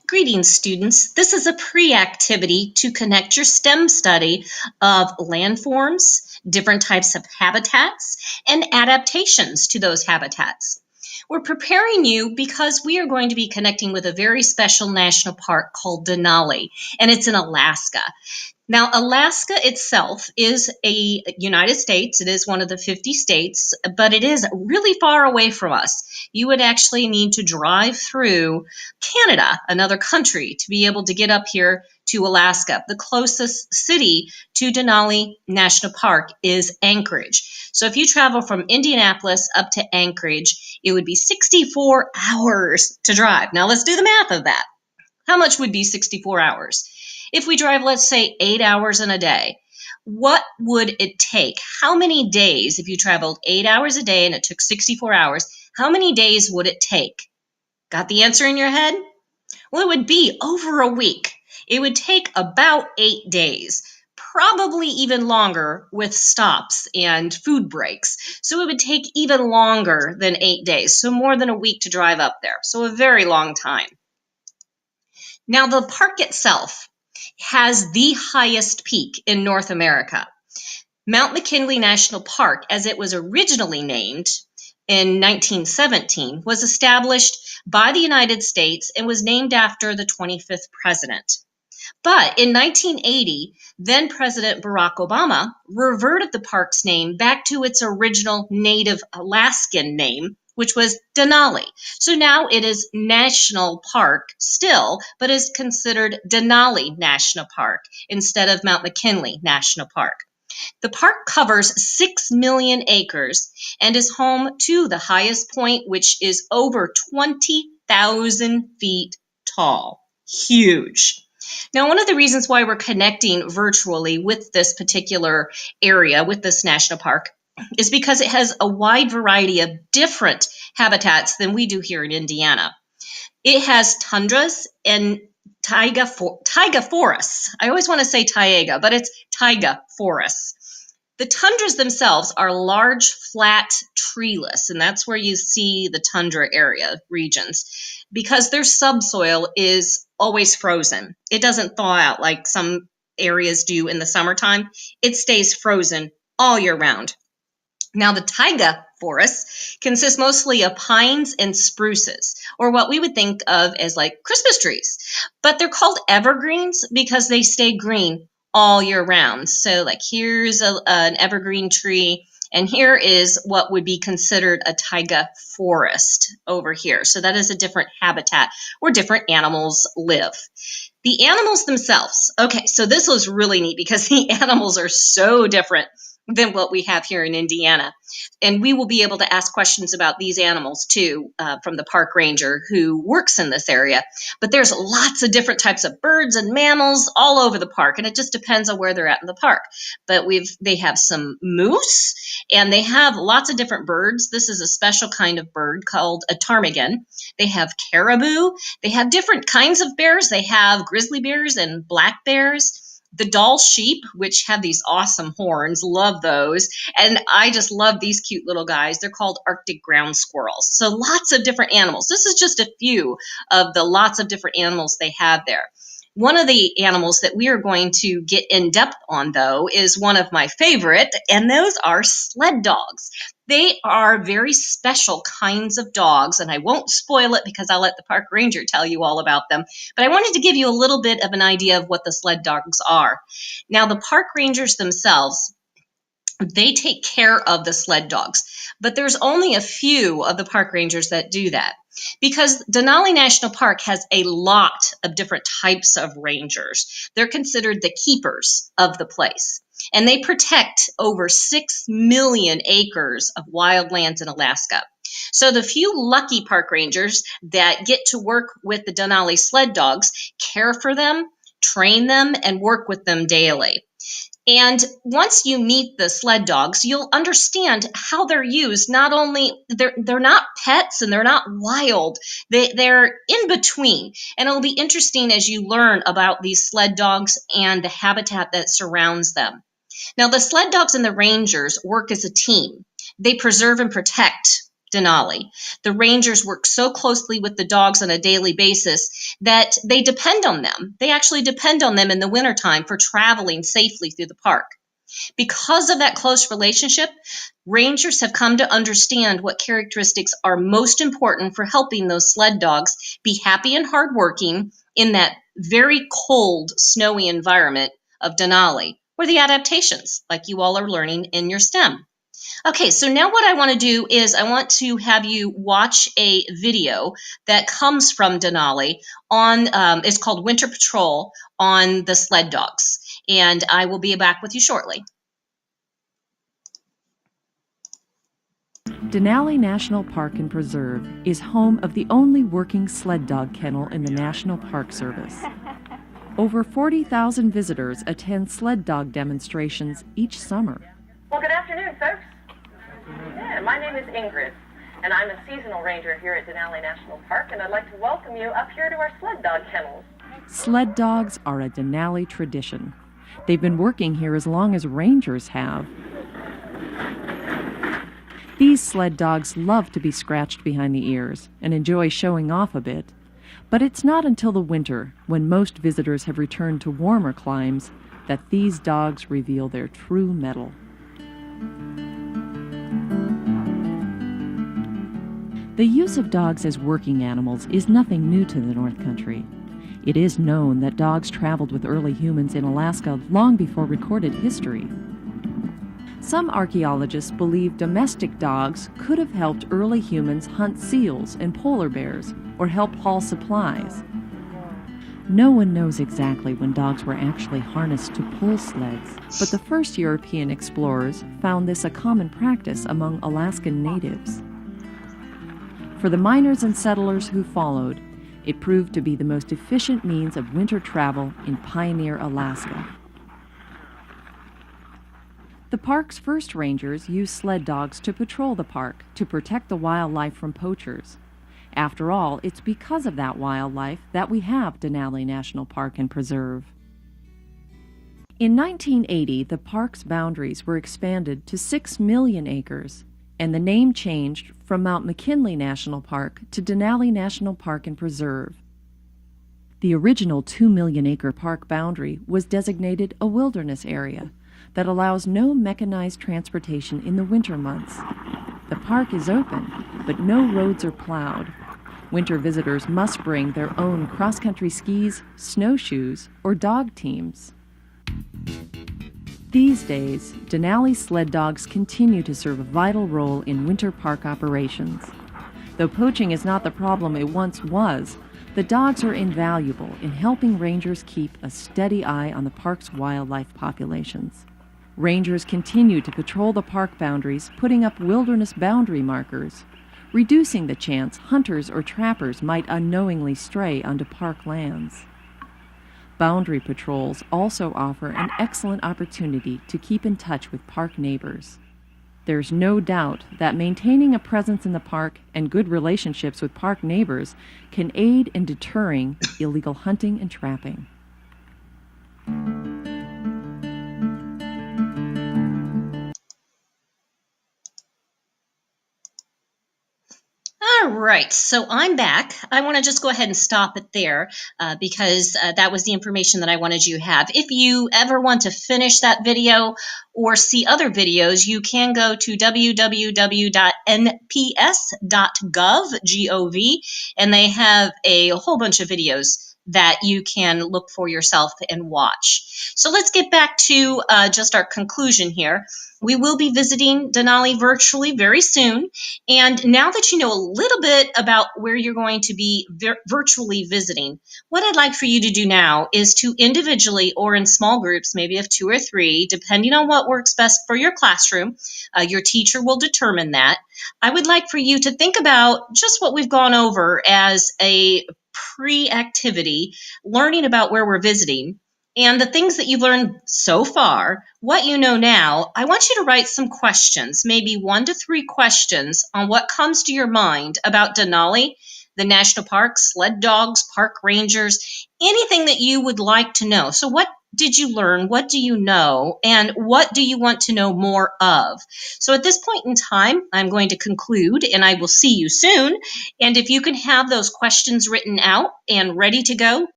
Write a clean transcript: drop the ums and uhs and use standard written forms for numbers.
Greetings, students. This is a pre-activity to connect your STEM study of landforms, different types of habitats, and adaptations to those habitats. We're preparing you because we are going to be connecting with a very special national park called Denali, and it's in Alaska. Now, Alaska itself is a United States. It is one of the 50 states, but it is really far away from us. You would actually need to drive through Canada, another country, to be able to get up here to Alaska. The closest city to Denali National Park is Anchorage. So if you travel from Indianapolis up to Anchorage, it would be 64 hours to drive. Now let's do the math of that. How much would be 64 hours? If we drive, let's say, 8 hours in a day, what would it take? How many days, if you traveled 8 hours a day and it took 64 hours, how many days would it take? Got the answer in your head? Well, it would be over a week. It would take about 8 days, probably even longer with stops and food breaks. So it would take even longer than 8 days, so more than a week to drive up there. So a very long time. Now, the park itself has the highest peak in North America. Mount McKinley National Park, as it was originally named in 1917, was established by the United States and was named after the 25th president. But in 1980, then President Barack Obama reverted the park's name back to its original native Alaskan name, which was Denali. So now it is National Park still, but is considered Denali National Park instead of Mount McKinley National Park. The park covers 6 million acres and is home to the highest point, which is over 20,000 feet tall. Huge. Now, one of the reasons why we're connecting virtually with this particular area, with this national park, is because it has a wide variety of different habitats than we do here in Indiana. It has tundras and taiga forests. I always want to say taiga, but it's taiga forests. The tundras themselves are large, flat, treeless, and that's where you see the tundra area regions, because their subsoil is always frozen. It doesn't thaw out like some areas do in the summertime. It stays frozen all year round. Now, the taiga forests consist mostly of pines and spruces, or what we would think of as like Christmas trees. But they're called evergreens because they stay green all year round. So like here's an evergreen tree, and here is what would be considered a taiga forest over here. So that is a different habitat where different animals live. The animals themselves. Okay, so this was really neat because the animals are so different than what we have here in Indiana. And we will be able to ask questions about these animals too from the park ranger who works in this area. But there's lots of different types of birds and mammals all over the park, and it just depends on where they're at in the park. But they have some moose, and they have lots of different birds. This is a special kind of bird called a ptarmigan. They have caribou. They have different kinds of bears. They have grizzly bears and black bears. The Dall sheep, which have these awesome horns, love those. And I just love these cute little guys. They're called Arctic ground squirrels. So lots of different animals. This is just a few of the lots of different animals they have there. One of the animals that we are going to get in depth on, though, is one of my favorite, and those are sled dogs. They are very special kinds of dogs, and I won't spoil it because I'll let the park ranger tell you all about them. But I wanted to give you a little bit of an idea of what the sled dogs are. Now, the park rangers themselves, they take care of the sled dogs, but there's only a few of the park rangers that do that because Denali National Park has a lot of different types of rangers. They're considered the keepers of the place, and they protect over 6 million acres of wildlands in Alaska. So the few lucky park rangers that get to work with the Denali sled dogs care for them, train them, and work with them daily. And once you meet the sled dogs, you'll understand how they're used. Not only they're not pets and they're not wild, they're in between. And it'll be interesting as you learn about these sled dogs and the habitat that surrounds them. Now, the sled dogs and the rangers work as a team. They preserve and protect Denali. The rangers work so closely with the dogs on a daily basis that they depend on them. They actually depend on them in the wintertime for traveling safely through the park. Because of that close relationship, rangers have come to understand what characteristics are most important for helping those sled dogs be happy and hardworking in that very cold, snowy environment of Denali, or the adaptations, like you all are learning in your STEM. Okay, so now what I want to do is I want to have you watch a video that comes from Denali on, it's called Winter Patrol on the sled dogs. And I will be back with you shortly. Denali National Park and Preserve is home of the only working sled dog kennel in the National Park Service. Over 40,000 visitors attend sled dog demonstrations each summer. Well, good afternoon, folks. Yeah, my name is Ingrid, and I'm a seasonal ranger here at Denali National Park, and I'd like to welcome you up here to our sled dog kennels. Sled dogs are a Denali tradition. They've been working here as long as rangers have. These sled dogs love to be scratched behind the ears and enjoy showing off a bit. But it's not until the winter, when most visitors have returned to warmer climes, that these dogs reveal their true mettle. The use of dogs as working animals is nothing new to the North Country. It is known that dogs traveled with early humans in Alaska long before recorded history. Some archaeologists believe domestic dogs could have helped early humans hunt seals and polar bears or help haul supplies. No one knows exactly when dogs were actually harnessed to pull sleds, but the first European explorers found this a common practice among Alaskan natives. For the miners and settlers who followed, it proved to be the most efficient means of winter travel in pioneer Alaska. The park's first rangers used sled dogs to patrol the park to protect the wildlife from poachers. After all, it's because of that wildlife that we have Denali National Park and Preserve. In 1980, the park's boundaries were expanded to 6 million acres, and the name changed from Mount McKinley National Park to Denali National Park and Preserve. The original 2 million acre park boundary was designated a wilderness area that allows no mechanized transportation in the winter months. The park is open, but no roads are plowed. Winter visitors must bring their own cross-country skis, snowshoes, or dog teams. These days, Denali sled dogs continue to serve a vital role in winter park operations. Though poaching is not the problem it once was, the dogs are invaluable in helping rangers keep a steady eye on the park's wildlife populations. Rangers continue to patrol the park boundaries, putting up wilderness boundary markers, reducing the chance hunters or trappers might unknowingly stray onto park lands. Boundary patrols also offer an excellent opportunity to keep in touch with park neighbors. There's no doubt that maintaining a presence in the park and good relationships with park neighbors can aid in deterring illegal hunting and trapping. All right, so I'm back. I want to just go ahead and stop it there because that was the information that I wanted you to have. If you ever want to finish that video or see other videos, you can go to www.nps.gov, and they have a whole bunch of videos that you can look for yourself and watch. So let's get back to just our conclusion here. We will be visiting Denali virtually very soon. And now that you know a little bit about where you're going to be virtually visiting, what I'd like for you to do now is to individually or in small groups, maybe of 2 or 3, depending on what works best for your classroom, your teacher will determine that. I would like for you to think about just what we've gone over as a pre-activity, learning about where we're visiting, and the things that you've learned so far, what you know now. I want you to write some questions, maybe 1 to 3 questions on what comes to your mind about Denali, the national park, sled dogs, park rangers, anything that you would like to know. So what did you learn? What do you know? And what do you want to know more of? So at this point in time, I'm going to conclude, and I will see you soon. And if you can have those questions written out and ready to go,